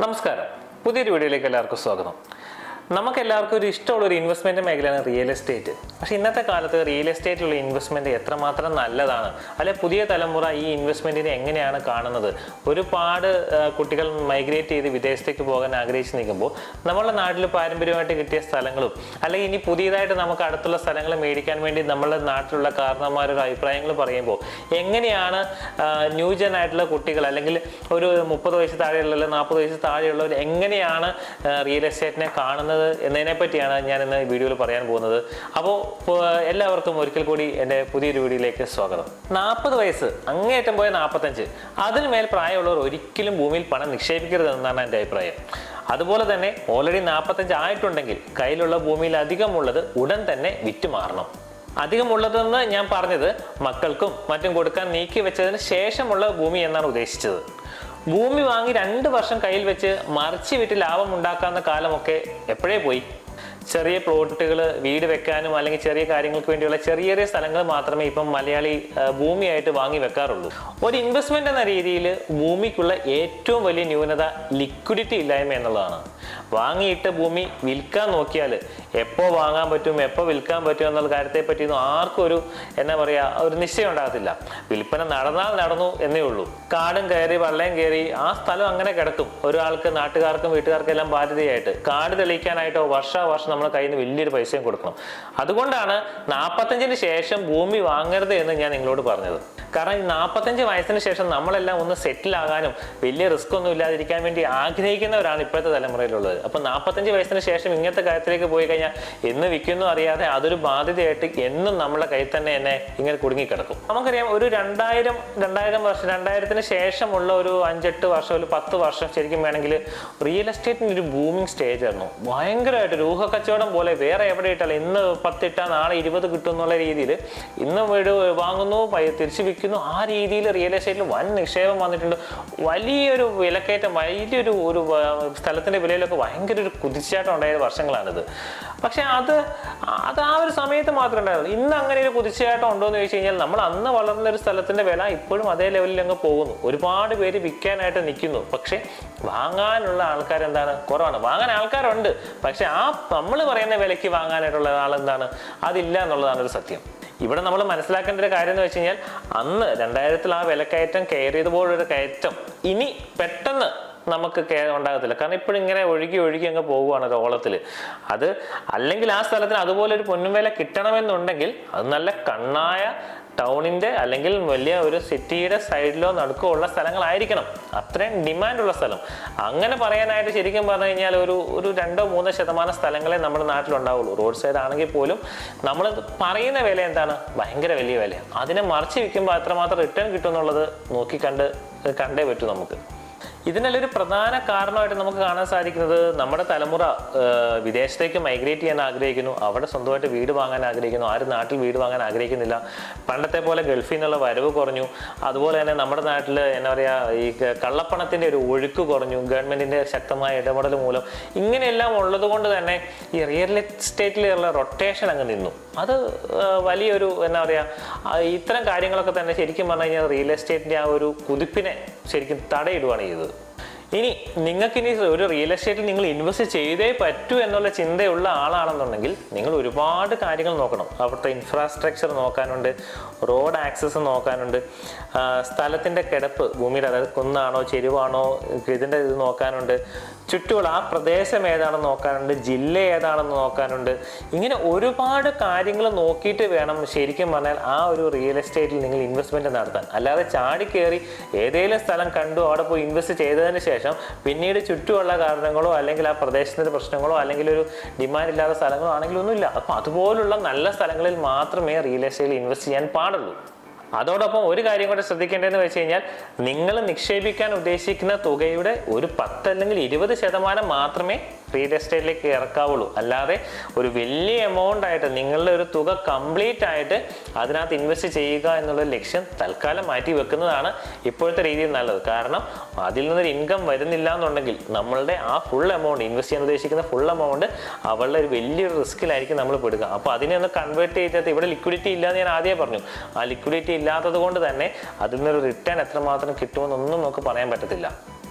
നമസ്കാരം. പുതിയൊരു വീഡിയോയിലേക്ക് എല്ലാവർക്കും സ്വാഗതം. നമുക്കെല്ലാവർക്കും ഒരു ഇഷ്ടമുള്ളൊരു ഇൻവെസ്റ്റ്മെൻറ്റ് മേഖലയാണ് റിയൽ എസ്റ്റേറ്റ്. പക്ഷേ ഇന്നത്തെ കാലത്ത് റിയൽ എസ്റ്റേറ്റിലുള്ള ഇൻവെസ്റ്റ്മെൻറ്റ് എത്രമാത്രം നല്ലതാണ്, അല്ലെ പുതിയ തലമുറ ഈ ഇൻവെസ്റ്റ്മെൻറ്റിനെ എങ്ങനെയാണ് കാണുന്നത്? ഒരുപാട് കുട്ടികൾ മൈഗ്രേറ്റ് ചെയ്ത് വിദേശത്തേക്ക് പോകാൻ ആഗ്രഹിച്ച് നിൽക്കുമ്പോൾ നമ്മളുടെ നാട്ടിൽ പാരമ്പര്യമായിട്ട് കിട്ടിയ സ്ഥലങ്ങളും അല്ലെങ്കിൽ ഇനി പുതിയതായിട്ട് നമുക്ക് അടുത്തുള്ള സ്ഥലങ്ങൾ മേടിക്കാൻ വേണ്ടി നമ്മളുടെ നാട്ടിലുള്ള കാരണന്മാരുടെ അഭിപ്രായങ്ങൾ പറയുമ്പോൾ എങ്ങനെയാണ് ന്യൂജൻ ആയിട്ടുള്ള കുട്ടികൾ അല്ലെങ്കിൽ ഒരു 30 വയസ്സ് താഴെയുള്ള 40 വയസ്സ് താഴെയുള്ളവർ എങ്ങനെയാണ് റിയൽ എസ്റ്റേറ്റിനെ കാണുന്നത് എന്നതിനെ പറ്റിയാണ് ഞാൻ ഇന്ന് വീഡിയോയിൽ പറയാൻ പോകുന്നത്. അപ്പോൾ എല്ലാവർക്കും ഒരിക്കൽ കൂടി എൻ്റെ പുതിയൊരു വീഡിയോയിലേക്ക് സ്വാഗതം. 40 വയസ്സ് അങ്ങേയറ്റം പോയ 45 അതിന് മേൽ പ്രായമുള്ളവർ ഒരിക്കലും ഭൂമിയിൽ പണം നിക്ഷേപിക്കരുത് എന്നാണ് എൻ്റെ അഭിപ്രായം. അതുപോലെ തന്നെ ഓൾറെഡി 45 ആയിട്ടുണ്ടെങ്കിൽ കയ്യിലുള്ള ഭൂമിയിൽ അധികമുള്ളത് ഉടൻ തന്നെ വിറ്റുമാറണം. അധികമുള്ളതെന്ന് ഞാൻ പറഞ്ഞത് മക്കൾക്കും മറ്റും കൊടുക്കാൻ നീക്കി വെച്ചതിന് ശേഷമുള്ള ഭൂമി എന്നാണ് ഉദ്ദേശിച്ചത്. ഭൂമി വാങ്ങി 2 വർഷം കയ്യിൽ വെച്ച് മറിച്ച് വിറ്റ് ലാഭം ഉണ്ടാക്കാവുന്ന കാലമൊക്കെ എപ്പോഴേ പോയി. ചെറിയ പ്ലോട്ടുകൾ വീട് വെക്കാനും അല്ലെങ്കിൽ ചെറിയ കാര്യങ്ങൾക്ക് വേണ്ടിയുള്ള ചെറിയ ചെറിയ സ്ഥലങ്ങൾ മാത്രമേ ഇപ്പം മലയാളി ഭൂമിയായിട്ട് വാങ്ങി വെക്കാറുള്ളൂ. ഒരു ഇൻവെസ്റ്റ്മെന്റ് എന്ന രീതിയിൽ ഭൂമിക്കുള്ള ഏറ്റവും വലിയ ന്യൂനത ലിക്വിഡിറ്റി ഇല്ലായ്മ എന്നുള്ളതാണ്. വാങ്ങിയിട്ട് ഭൂമി വിൽക്കാൻ നോക്കിയാൽ എപ്പോൾ വാങ്ങാൻ പറ്റും എപ്പോൾ വിൽക്കാൻ പറ്റും എന്നുള്ള കാര്യത്തെ പറ്റിയൊന്നും ആർക്കും ഒരു നിശ്ചയം ഉണ്ടാകത്തില്ല. വിൽപ്പന നടന്നാൽ നടന്നു എന്നേ ഉള്ളൂ. കാടും കയറി വള്ളയും കയറി ആ സ്ഥലം അങ്ങനെ കിടക്കും. ഒരാൾക്ക് നാട്ടുകാർക്കും വീട്ടുകാർക്കും എല്ലാം ബാധ്യതയായിട്ട് കാട് തെളിയിക്കാനായിട്ടോ വർഷം നമ്മുടെ കയ്യിൽ നിന്ന് വലിയൊരു പൈസയും കൊടുക്കണം. അതുകൊണ്ടാണ് 45-ന് ശേഷം ഭൂമി വാങ്ങരുത് എന്ന് ഞാൻ നിങ്ങളോട് പറഞ്ഞത്. കാരണം ഈ 45 വയസ്സിന് ശേഷം നമ്മളെല്ലാം ഒന്ന് സെറ്റിൽ ആകാനും വലിയ റിസ്ക് ഒന്നും ഇല്ലാതിരിക്കാൻ വേണ്ടി ആഗ്രഹിക്കുന്നവരാണ് ഇപ്പോഴത്തെ തലമുറയിലുള്ളത്. അപ്പൊ 45 വയസ്സിന് ശേഷം ഇങ്ങനത്തെ കാര്യത്തിലേക്ക് പോയി കഴിഞ്ഞാൽ എന്ന് വിൽക്കുന്നു അറിയാതെ അതൊരു ബാധ്യതയായിട്ട് എന്നും നമ്മളെ കയ്യിൽ തന്നെ ഇങ്ങനെ കുടുങ്ങിക്കിടക്കും. നമുക്കറിയാം ഒരു 2000-ന് ശേഷമുള്ള ഒരു 5-8 വർഷം ഒരു 10 വർഷം ശരിക്കും വേണമെങ്കിൽ റിയൽ എസ്റ്റേറ്റിന് ഒരു ബൂമിങ് സ്റ്റേജ് ആയിരുന്നു. ഭയങ്കരമായിട്ട് രൂഹ കച്ചവടം പോലെ വേറെ എവിടെ ഇട്ടാൽ ഇന്ന് 10 ഇട്ടാൽ നാളെ 20 കിട്ടും എന്നുള്ള രീതിയിൽ ഇന്ന് വീട് വാങ്ങുന്നു തിരിച്ചു വിൽക്കുന്നു. ആ രീതിയിൽ റിയൽ എസ്റ്റേറ്റിൽ വൻ നിക്ഷേപം വന്നിട്ടുണ്ട്. വലിയൊരു വിലക്കയറ്റം വലിയൊരു സ്ഥലത്തിന്റെ വിലയിലൊക്കെ ഭയങ്കര ഒരു കുതിച്ചാട്ടം ഉണ്ടായ വർഷങ്ങളാണിത്. പക്ഷെ അത് ആ ഒരു സമയത്ത് മാത്രമേ ഉണ്ടായിരുന്നു. ഇന്ന് അങ്ങനെ ഒരു കുതിച്ചാട്ടം ഉണ്ടോ എന്ന് ചോദിച്ചു കഴിഞ്ഞാൽ നമ്മൾ അന്ന് വളർന്ന ഒരു സ്ഥലത്തിന്റെ വില ഇപ്പോഴും അതേ ലെവലിൽ അങ്ങ് പോകുന്നു. ഒരുപാട് പേര് വിൽക്കാനായിട്ട് നിൽക്കുന്നു. പക്ഷെ വാങ്ങാനുള്ള ആൾക്കാർ കുറവാണ്. വാങ്ങാൻ ആൾക്കാരുണ്ട്, പക്ഷെ നമ്മൾ പറയുന്ന വിലയ്ക്ക് വാങ്ങാനായിട്ടുള്ള ആളെന്താണ് അതില്ല എന്നുള്ളതാണ് ഒരു സത്യം. ഇവിടെ നമ്മൾ മനസ്സിലാക്കേണ്ട ഒരു കാര്യം എന്ന് വെച്ച് കഴിഞ്ഞാൽ അന്ന് 2000-ൽ ആ വിലക്കയറ്റം കയറിയതുപോലൊരു കയറ്റം ഇനി പെട്ടെന്ന് നമുക്ക് ഉണ്ടാകത്തില്ല. കാരണം ഇപ്പോഴും ഇങ്ങനെ ഒഴുകി അങ്ങ് പോകുവാണ് ഒരു ഓളത്തിൽ. അത് അല്ലെങ്കിൽ ആ സ്ഥലത്തിന് അതുപോലെ ഒരു പൊന്നും വില കിട്ടണമെന്നുണ്ടെങ്കിൽ അത് നല്ല കണ്ണായ ടൗണിന്റെ അല്ലെങ്കിൽ വലിയ ഒരു സിറ്റിയുടെ സൈഡിലോ നടുക്കോ ഉള്ള സ്ഥലങ്ങളായിരിക്കണം. അത്രയും ഡിമാൻഡുള്ള സ്ഥലം. അങ്ങനെ പറയാനായിട്ട് ശരിക്കും പറഞ്ഞു കഴിഞ്ഞാൽ ഒരു 2-3% സ്ഥലങ്ങളെ നമ്മുടെ നാട്ടിലുണ്ടാവുള്ളൂ. റോഡ് സൈഡ് ആണെങ്കിൽ പോലും നമ്മൾ പറയുന്ന വില ഭയങ്കര വലിയ വിലയാണ്. അതിനെ മറിച്ച് വിൽക്കുമ്പോൾ എത്രമാത്രം റിട്ടേൺ കിട്ടും എന്നുള്ളത് കണ്ടേ പറ്റൂ നമുക്ക്. ഇതിനൊരു പ്രധാന കാരണമായിട്ട് നമുക്ക് കാണാൻ സാധിക്കുന്നത് നമ്മുടെ തലമുറ വിദേശത്തേക്ക് മൈഗ്രേറ്റ് ചെയ്യാൻ ആഗ്രഹിക്കുന്നു. അവിടെ സ്വന്തമായിട്ട് വീട് വാങ്ങാൻ ആഗ്രഹിക്കുന്നു. ആരും നാട്ടിൽ വീട് വാങ്ങാൻ ആഗ്രഹിക്കുന്നില്ല. പണ്ടത്തെ പോലെ ഗൾഫിൽ നിന്നുള്ള വരവ് കുറഞ്ഞു. അതുപോലെ തന്നെ നമ്മുടെ നാട്ടിൽ ഈ കള്ളപ്പണത്തിന്റെ ഒരു ഒഴുക്ക് കുറഞ്ഞു. ഗവൺമെന്റിന്റെ ശക്തമായ ഇടപെടൽ മൂലം ഇങ്ങനെയെല്ലാം ഉള്ളത് കൊണ്ട് തന്നെ ഈ റിയൽ എസ്റ്റേറ്റിലുള്ള റൊട്ടേഷൻ അങ്ങ് നിന്നു. അത് വലിയൊരു ഇത്തരം കാര്യങ്ങളൊക്കെ തന്നെ ശരിക്കും പറഞ്ഞു കഴിഞ്ഞാൽ റിയൽ എസ്റ്റേറ്റിന്റെ ആ ഒരു കുതിപ്പിനെ ശരിക്കും തടയിടുകയാണ് ചെയ്തത്. ഇനി നിങ്ങൾക്കിനി ഒരു റിയൽ എസ്റ്റേറ്റിൽ നിങ്ങൾ ഇൻവെസ്റ്റ് ചെയ്തേ പറ്റൂ എന്നുള്ള ചിന്തയുള്ള ആളാണെന്നുണ്ടെങ്കിൽ നിങ്ങൾ ഒരുപാട് കാര്യങ്ങൾ നോക്കണം. അവിടുത്തെ ഇൻഫ്രാസ്ട്രക്ചർ നോക്കാനുണ്ട്, റോഡ് ആക്സസ് നോക്കാനുണ്ട്, സ്ഥലത്തിൻ്റെ കിടപ്പ് ഭൂമിയുടെ അതായത് കുന്നാണോ ചെരുവാണോ ഇതിൻ്റെ ഇത് നോക്കാനുണ്ട്, ചുറ്റുമുള്ള ആ പ്രദേശം ഏതാണെന്ന് നോക്കാനുണ്ട്, ജില്ല ഏതാണെന്ന് നോക്കാനുണ്ട്. ഇങ്ങനെ ഒരുപാട് കാര്യങ്ങൾ നോക്കിയിട്ട് വേണം ശരിക്കും പറഞ്ഞാൽ ആ ഒരു റിയൽ എസ്റ്റേറ്റിൽ നിങ്ങൾ ഇൻവെസ്റ്റ്മെൻറ്റ് നടത്താൻ. അല്ലാതെ ചാടിക്കയറി ഏതെങ്കിലും സ്ഥലം കണ്ടു അവിടെ പോയി ഇൻവെസ്റ്റ് ചെയ്തതിന് ശേഷം പിന്നീട് ചുറ്റുമുള്ള കാരണങ്ങളോ അല്ലെങ്കിൽ ആ പ്രദേശത്തിന്റെ പ്രശ്നങ്ങളോ അല്ലെങ്കിൽ ഒരു ഡിമാൻഡ് ഇല്ലാത്ത സ്ഥലങ്ങളോ ആണെങ്കിലും ഒന്നുമില്ല. അപ്പം അതുപോലുള്ള നല്ല സ്ഥലങ്ങളിൽ മാത്രമേ റിയൽ എസ്റ്റേറ്റിൽ ഇൻവെസ്റ്റ് ചെയ്യാൻ പാടുള്ളൂ. അതോടൊപ്പം ഒരു കാര്യം കൂടെ ശ്രദ്ധിക്കേണ്ടതെന്ന് വെച്ച് കഴിഞ്ഞാൽ നിങ്ങൾ നിക്ഷേപിക്കാൻ ഉദ്ദേശിക്കുന്ന തുകയുടെ ഒരു 10 അല്ലെങ്കിൽ 20% മാത്രമേ റിയൽ എസ്റ്റേറ്റിലേക്ക് ഇറക്കാവുള്ളൂ. അല്ലാതെ ഒരു വലിയ എമൗണ്ട് ആയിട്ട് നിങ്ങളുടെ ഒരു തുക കംപ്ലീറ്റ് ആയിട്ട് അതിനകത്ത് ഇൻവെസ്റ്റ് ചെയ്യുക എന്നുള്ള ലക്ഷ്യം തൽക്കാലം മാറ്റി വെക്കുന്നതാണ് ഇപ്പോഴത്തെ രീതിയിൽ നല്ലത്. കാരണം അതിൽ നിന്നൊരു ഇൻകം വരുന്നില്ല എന്നുണ്ടെങ്കിൽ നമ്മളുടെ ആ ഫുൾ എമൗണ്ട് ഇൻവെസ്റ്റ് ചെയ്യാൻ ഉദ്ദേശിക്കുന്ന ഫുൾ എമൗണ്ട് അവളുടെ ഒരു വലിയൊരു റിസ്കിലായിരിക്കും നമ്മൾ പെടുക. അപ്പോൾ അതിനെ ഒന്ന് കൺവേർട്ട് ചെയ്തിട്ട് ഇവിടെ ലിക്വിഡിറ്റി ഇല്ല എന്ന് ഞാൻ ആദ്യമേ പറഞ്ഞു. ആ ലിക്വിഡിറ്റി ഇല്ലാത്തത് കൊണ്ട് തന്നെ അതിൽ നിന്നൊരു റിട്ടേൺ എത്രമാത്രം കിട്ടുമെന്നൊന്നും നമുക്ക് പറയാൻ പറ്റത്തില്ല.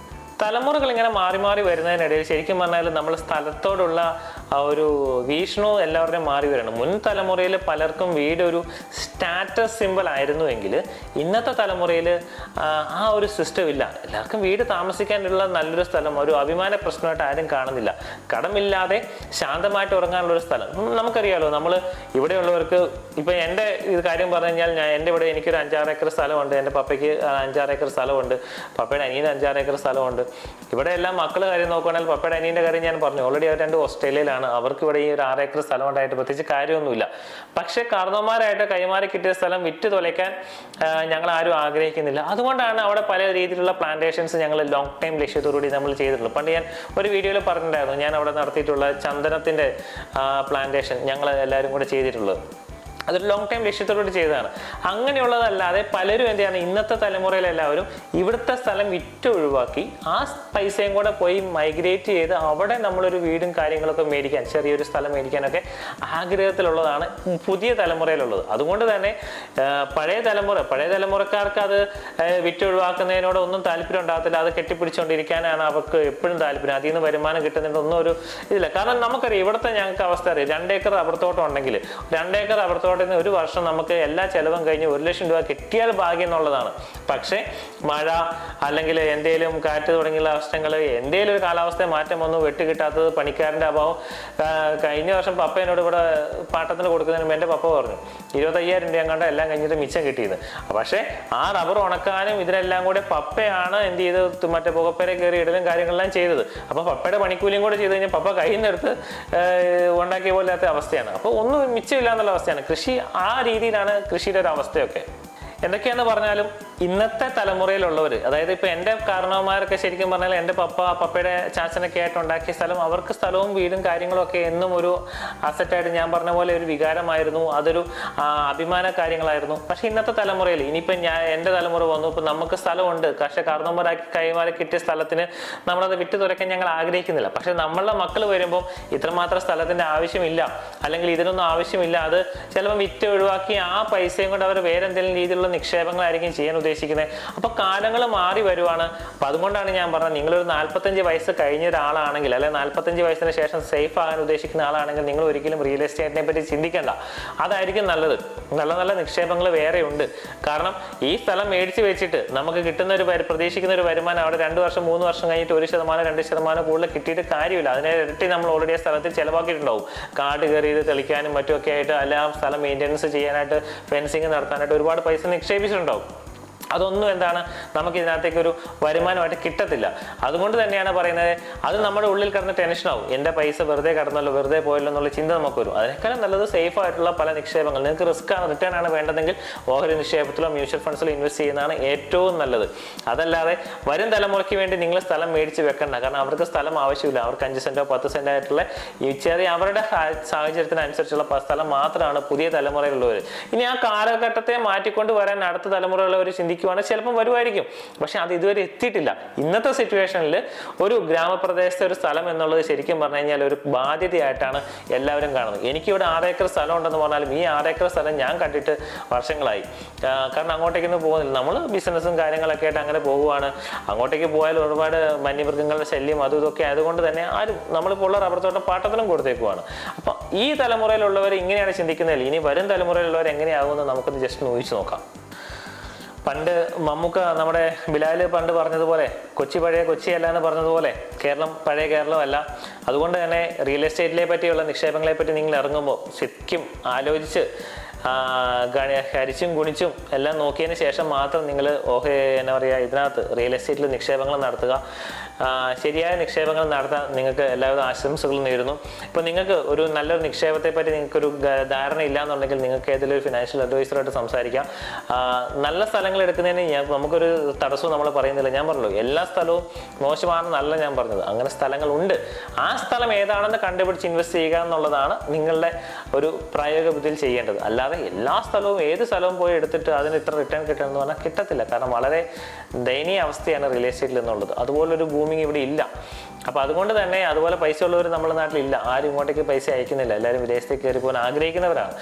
തലമുറകൾ ഇങ്ങനെ മാറി മാറി വരുന്നതിനിടയിൽ ശരിക്കും പറഞ്ഞാൽ നമ്മൾ സ്ഥലത്തോടുള്ള ഒരു വീക്ഷണവും എല്ലാവരുടെയും മാറി വരണം. മുൻ തലമുറയിൽ പലർക്കും വീട് ഒരു സ്റ്റാറ്റസ് സിമ്പിൾ ആയിരുന്നുവെങ്കിൽ ഇന്നത്തെ തലമുറയിൽ ആ ഒരു സിസ്റ്റം ഇല്ല. എല്ലാവർക്കും വീട് താമസിക്കാനുള്ള നല്ലൊരു സ്ഥലം ഒരു അഭിമാന പ്രശ്നമായിട്ട് ആരും കാണുന്നില്ല. കടമില്ലാതെ ശാന്തമായിട്ട് ഉറങ്ങാനുള്ളൊരു സ്ഥലം. നമുക്കറിയാലോ, നമ്മൾ ഇവിടെയുള്ളവർക്ക് ഇപ്പം എൻ്റെ ഇത് കാര്യം പറഞ്ഞു കഴിഞ്ഞാൽ എൻ്റെ ഇവിടെ എനിക്കൊരു 5-6 ഏക്കർ സ്ഥലമുണ്ട്. എൻ്റെ പപ്പയ്ക്ക് 5-6 ഏക്കർ സ്ഥലമുണ്ട്. പപ്പയുടെ അനിയന് 5-6 ഏക്കർ സ്ഥലമുണ്ട്. ഇവിടെ എല്ലാം മക്കൾ കാര്യം നോക്കുകയാണെങ്കിൽ പപ്പയുടെ അനിയൻ്റെ കാര്യം ഞാൻ പറഞ്ഞു. ഓൾറെഡി അവർ 2 ഓസ്ട്രേലിയയിലാണ്. അവർക്ക് ഇവിടെ ഈ ഒരു 6 ഏക്കർ സ്ഥലം ഉണ്ടായിട്ട് പ്രത്യേകിച്ച് കാര്യമൊന്നുമില്ല. പക്ഷേ കാർന്നോമാരായിട്ട് കൈമാറി കിട്ടിയ സ്ഥലം വിറ്റ് തുലയ്ക്കാൻ ഞങ്ങൾ ആരും ആഗ്രഹിക്കുന്നില്ല. അതുകൊണ്ടാണ് അവിടെ പല രീതിയിലുള്ള പ്ലാന്റേഷൻസ് ഞങ്ങൾ ലോങ് ടൈം ലക്ഷ്യത്തോടുകൂടി നമ്മൾ ചെയ്തിട്ടുള്ളത്. പണ്ട് ഞാൻ ഒരു വീഡിയോയിൽ പറഞ്ഞിട്ടുണ്ടായിരുന്നു, ഞാൻ അവിടെ നടത്തിയിട്ടുള്ള ചന്ദനത്തിൻ്റെ പ്ലാന്റേഷൻ ഞങ്ങൾ എല്ലാവരും കൂടെ ചെയ്തിട്ടുള്ളത്. അതൊരു ലോങ് ടൈം ലക്ഷ്യത്തോടുകൂടി ചെയ്തതാണ്. അങ്ങനെയുള്ളതല്ലാതെ പലരും എന്താണ് ഇന്നത്തെ തലമുറയിലെല്ലാവരും ഇവിടുത്തെ സ്ഥലം വിറ്റ് ഒഴിവാക്കി ആ പൈസയും കൂടെ പോയി മൈഗ്രേറ്റ് ചെയ്ത് അവിടെ നമ്മളൊരു വീടും കാര്യങ്ങളൊക്കെ മേടിക്കാൻ, ചെറിയൊരു സ്ഥലം മേടിക്കാനൊക്കെ ആഗ്രഹത്തിലുള്ളതാണ് പുതിയ തലമുറയിലുള്ളത്. അതുകൊണ്ട് തന്നെ പഴയ തലമുറക്കാർക്ക് അത് വിറ്റൊഴിവാക്കുന്നതിനോട് ഒന്നും താല്പര്യം ഉണ്ടാകത്തില്ല. അത് കെട്ടിപ്പിടിച്ചുകൊണ്ടിരിക്കാനാണ് അവർക്ക് എപ്പോഴും താല്പര്യം. അതിൽ നിന്ന് വരുമാനം കിട്ടുന്നതിൻ്റെ ഒന്നും ഒരു ഇതില്ല. കാരണം നമുക്കറിയാം ഇവിടുത്തെ ഞങ്ങൾക്ക് അവസ്ഥ അറിയാം. 2 ഏക്കർ റബ്ബർ തോട്ടം ഉണ്ടെങ്കിൽ 2 ഏക്കർ റബ്ബർ തോട്ടം ഒരു വർഷം നമുക്ക് എല്ലാ ചെലവും കഴിഞ്ഞ് 1 ലക്ഷം രൂപ കിട്ടിയാൽ ഭാഗ്യം എന്നുള്ളതാണ്. പക്ഷേ മഴ അല്ലെങ്കിൽ എന്തെങ്കിലും കാറ്റ് തുടങ്ങിയുള്ള അവസ്ഥകൾ, എന്തെങ്കിലും ഒരു കാലാവസ്ഥ മാറ്റം വന്നു, വെട്ട് കിട്ടാത്തത്, പണിക്കാരൻ്റെ അഭാവം. കഴിഞ്ഞ വർഷം പപ്പ എന്നോട് ഇവിടെ പാട്ടത്തിന് കൊടുക്കുന്നതിന് എൻ്റെ പപ്പ പറഞ്ഞു 25,000 രൂപ കണ്ട എല്ലാം കഴിഞ്ഞിട്ട് മിച്ചം കിട്ടിയത്. പക്ഷേ ആ റബ്ബർ ഉണക്കാനും ഇതിനെല്ലാം കൂടെ പപ്പയാണ് എന്ത് ചെയ്ത് മറ്റേ പുകപ്പേരെ കയറി ഇടലും കാര്യങ്ങളെല്ലാം ചെയ്തത്. അപ്പോൾ പപ്പയുടെ പണിക്കൂലിയും കൂടെ ചെയ്ത് കഴിഞ്ഞാൽ പപ്പ കയ്യിൽ നിന്നെടുത്ത് ഉണ്ടാക്കിയ പോലാത്ത അവസ്ഥയാണ്. അപ്പോൾ ഒന്നും മിച്ചമില്ല എന്നുള്ള അവസ്ഥയാണ്. കൃഷി ആ രീതിയിലാണ് കൃഷിയുടെ ഒരു അവസ്ഥയൊക്കെ. എന്തൊക്കെയാന്ന് പറഞ്ഞാലും ഇന്നത്തെ തലമുറയിലുള്ളവർ, അതായത് ഇപ്പൊ എൻ്റെ കാരണവന്മാരൊക്കെ ശരിക്കും പറഞ്ഞാൽ എൻ്റെ പപ്പയുടെ ചാച്ചനൊക്കെ ആയിട്ട് ഉണ്ടാക്കിയ സ്ഥലം, അവർക്ക് സ്ഥലവും വീടും കാര്യങ്ങളൊക്കെ എന്നും ഒരു അസറ്റായിട്ട് ഞാൻ പറഞ്ഞ പോലെ ഒരു വികാരമായിരുന്നു. അതൊരു അഭിമാന കാര്യങ്ങളായിരുന്നു. പക്ഷെ ഇന്നത്തെ തലമുറയിൽ ഇനിയിപ്പം എൻ്റെ തലമുറ വന്നു, ഇപ്പം നമുക്ക് സ്ഥലമുണ്ട്, പക്ഷേ കാരണവന്മാരാക്കി കൈമാറി കിട്ടിയ സ്ഥലത്തിന് നമ്മളത് വിട്ടു തുറക്കാൻ ഞങ്ങൾ ആഗ്രഹിക്കുന്നില്ല. പക്ഷെ നമ്മളുടെ മക്കൾ വരുമ്പോൾ ഇത്രമാത്രം സ്ഥലത്തിൻ്റെ ആവശ്യമില്ല, അല്ലെങ്കിൽ ഇതിനൊന്നും ആവശ്യമില്ല, അത് ചിലപ്പോൾ വിറ്റ് ഒഴിവാക്കി ആ പൈസയും കൊണ്ട് അവർ വേറെ എന്തെങ്കിലും രീതിയിലുള്ള നിക്ഷേപങ്ങളായിരിക്കും ചെയ്യാൻ ഉദ്ദേശിക്കുന്നത്. അപ്പോൾ കാലങ്ങൾ മാറി വരുവാണ്. അപ്പം അതുകൊണ്ടാണ് ഞാൻ പറഞ്ഞത്, നിങ്ങളൊരു 45 വയസ്സ് കഴിഞ്ഞ ഒരാളാണെങ്കിൽ, അല്ലെങ്കിൽ 45 വയസ്സിന് ശേഷം സേഫ് ആകാൻ ഉദ്ദേശിക്കുന്ന ആളാണെങ്കിൽ നിങ്ങൾ ഒരിക്കലും റിയൽ എസ്റ്റേറ്റിനെ പറ്റി ചിന്തിക്കേണ്ട. അതായിരിക്കും നല്ലത്. നല്ല നല്ല നിക്ഷേപങ്ങൾ വേറെ ഉണ്ട്. കാരണം ഈ സ്ഥലം മേടിച്ച് വെച്ചിട്ട് നമുക്ക് കിട്ടുന്ന പ്രതീക്ഷിക്കുന്ന ഒരു വരുമാനം അവിടെ 2 വർഷം 3 വർഷം കഴിഞ്ഞിട്ട് 1% 2% കൂടുതൽ കിട്ടിയിട്ട് കാര്യമില്ല. അതിനെ ഇരട്ടി നമ്മൾ ഓൾറെഡി ആ സ്ഥലത്തിൽ ചിലവാക്കിയിട്ടുണ്ടാവും. കാട് കയറി ഇത് തെളിക്കാനും മറ്റുമൊക്കെ ആയിട്ട്, അല്ല ആ സ്ഥലം മെയിൻ്റെനൻസ് ചെയ്യാനായിട്ട്, ഫെൻസിങ് നടത്താനായിട്ട് ഒരുപാട് പൈസ നിക്ഷേപിച്ചിട്ടുണ്ടാവും. അതൊന്നും എന്താണ് നമുക്ക് ഇതിനകത്തേക്ക് ഒരു വരുമാനമായിട്ട് കിട്ടത്തില്ല. അതുകൊണ്ട് തന്നെയാണ് പറയുന്നത്, അത് നമ്മുടെ ഉള്ളിൽ കിടന്ന് ടെൻഷനാവും. എൻ്റെ പൈസ വെറുതെ കിടന്നല്ലോ, വെറുതെ പോയല്ലോ എന്നുള്ള ചിന്ത നമുക്ക് വരും. അതിനേക്കാളും നല്ലത് സേഫ് ആയിട്ടുള്ള പല നിക്ഷേപങ്ങൾ, നിങ്ങൾക്ക് റിസ്ക് ആണ്, റിട്ടേൺ ആണ് വേണ്ടതെങ്കിൽ ഓഹരി നിക്ഷേപത്തിലോ മ്യൂച്വൽ ഫണ്ട്സിലോ ഇൻവെസ്റ്റ് ചെയ്യുന്നതാണ് ഏറ്റവും നല്ലത്. അതല്ലാതെ വരും തലമുറയ്ക്ക് വേണ്ടി നിങ്ങൾ സ്ഥലം മേടിച്ച് വെക്കണ്ട. കാരണം അവർക്ക് സ്ഥലം ആവശ്യമില്ല. അവർക്ക് 5 സെൻറ്റോ 10 സെൻറ്റോ ആയിട്ടുള്ള ഈ ചെറിയ അവരുടെ സാഹചര്യത്തിനനുസരിച്ചുള്ള സ്ഥലം മാത്രമാണ് പുതിയ തലമുറയിലുള്ളവർ. ഇനി ആ കാലഘട്ടത്തെ മാറ്റിക്കൊണ്ട് വരാൻ അടുത്ത തലമുറയുള്ളവർ ചിന്തിക്കും, ചിലപ്പോൾ വരുമായിരിക്കും. പക്ഷെ അത് ഇതുവരെ എത്തിയിട്ടില്ല. ഇന്നത്തെ സിറ്റുവേഷനിൽ ഒരു ഗ്രാമപ്രദേശത്തെ ഒരു സ്ഥലം എന്നുള്ളത് ശരിക്കും പറഞ്ഞു കഴിഞ്ഞാൽ ഒരു ബാധ്യതയായിട്ടാണ് എല്ലാവരും കാണുന്നത്. എനിക്കിവിടെ 6 ഏക്കർ സ്ഥലം ഉണ്ടെന്ന് പറഞ്ഞാലും ഈ 6 ഏക്കർ സ്ഥലം ഞാൻ കണ്ടിട്ട് വർഷങ്ങളായി. കാരണം അങ്ങോട്ടേക്കൊന്നും പോകുന്നില്ല. നമ്മൾ ബിസിനസ്സും കാര്യങ്ങളൊക്കെ ആയിട്ട് അങ്ങനെ പോവുകയാണ്. അങ്ങോട്ടേക്ക് പോയാൽ ഒരുപാട് വന്യമൃഗങ്ങളുടെ ശല്യം അതും ഇതൊക്കെ ആയതുകൊണ്ട് തന്നെ ആരും നമ്മളിപ്പോൾ ഉള്ള റബ്ബർ തോട്ടം പാട്ടത്തിനും കൊടുത്തേക്കുവാണ്. അപ്പം ഈ തലമുറയിലുള്ളവർ ഇങ്ങനെയാണ് ചിന്തിക്കുന്നതിൽ ഇനി വരും തലമുറയിലുള്ളവർ എങ്ങനെയാകുമെന്ന് നമുക്കൊന്ന് ജസ്റ്റ് ഊഹിച്ച് നോക്കാം. പണ്ട് മമ്മൂക്ക നമ്മുടെ ബിലാൽ പണ്ട് പറഞ്ഞതുപോലെ പഴയ കൊച്ചിയല്ല എന്ന് പറഞ്ഞതുപോലെ കേരളം പഴയ കേരളമല്ല. അതുകൊണ്ട് തന്നെ റിയൽ എസ്റ്റേറ്റിനെ പറ്റിയുള്ള നിക്ഷേപങ്ങളെ പറ്റി നിങ്ങൾ ഇറങ്ങുമ്പോൾ ശരിക്കും ആലോചിച്ച് ഹരിച്ചും ഗുണിച്ചും എല്ലാം നോക്കിയതിന് ശേഷം മാത്രം നിങ്ങൾ എന്താ പറയുക ഇതിനകത്ത് റിയൽ എസ്റ്റേറ്റിൽ നിക്ഷേപങ്ങൾ നടത്തുക. ശരിയായ നിക്ഷേപങ്ങൾ നടത്താൻ നിങ്ങൾക്ക് എല്ലാവിധ ആശംസകളും നേരുന്നു. ഇപ്പോൾ നിങ്ങൾക്ക് ഒരു നല്ലൊരു നിക്ഷേപത്തെ പറ്റി നിങ്ങൾക്കൊരു ധാരണ ഇല്ലാന്നുണ്ടെങ്കിൽ നിങ്ങൾക്ക് ഏതെങ്കിലും ഒരു ഫിനാൻഷ്യൽ അഡ്വൈസറായിട്ട് സംസാരിക്കാം. നല്ല സ്ഥലങ്ങൾ എടുക്കുന്നതിന് നമുക്കൊരു തടസ്സവും നമ്മൾ പറയുന്നില്ല. ഞാൻ പറഞ്ഞല്ലോ എല്ലാ സ്ഥലവും മോശമാണെന്നല്ല ഞാൻ പറഞ്ഞത്, അങ്ങനെ സ്ഥലങ്ങളുണ്ട്. ആ സ്ഥലം ഏതാണെന്ന് കണ്ടുപിടിച്ച് ഇൻവെസ്റ്റ് ചെയ്യുക എന്നുള്ളതാണ് നിങ്ങളുടെ ഒരു പ്രായോഗിക ബുദ്ധിയിൽ ചെയ്യേണ്ടത്. അല്ലാതെ എല്ലാ സ്ഥലവും ഏത് സ്ഥലവും പോയി എടുത്തിട്ട് അതിന് ഇത്ര റിട്ടേൺ കിട്ടണമെന്ന് പറഞ്ഞാൽ കിട്ടത്തില്ല. കാരണം വളരെ ദയനീയ അവസ്ഥയാണ് റിയൽ എസ്റ്റേറ്റിൽ എന്നുള്ളത്. അതുപോലൊരു ബൂമിങ് ഇവിടെ ഇല്ല. അപ്പോൾ അതുകൊണ്ട് തന്നെ അതുപോലെ പൈസ ഉള്ളവർ നമ്മുടെ നാട്ടിലില്ല. ആരും ഇങ്ങോട്ടേക്ക് പൈസ അയക്കുന്നില്ല. എല്ലാവരും വിദേശത്തേക്ക് കയറി പോകാൻ ആഗ്രഹിക്കുന്നവരാണ്.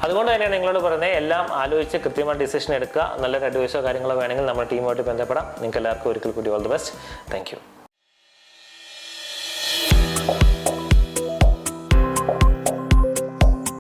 അതുകൊണ്ട് തന്നെയാണ് നിങ്ങളോട് പറയുന്നത്, എല്ലാം ആലോചിച്ച് കൃത്യമായ ഡിസിഷൻ എടുക്കുക. നല്ലൊരു അഡ്വൈസോ കാര്യങ്ങളോ വേണമെങ്കിൽ നമ്മുടെ ടീമുമായിട്ട് ബന്ധപ്പെടാം. നിങ്ങൾക്ക് എല്ലാവർക്കും ഒരിക്കൽ കൂടി all the best. Thank you.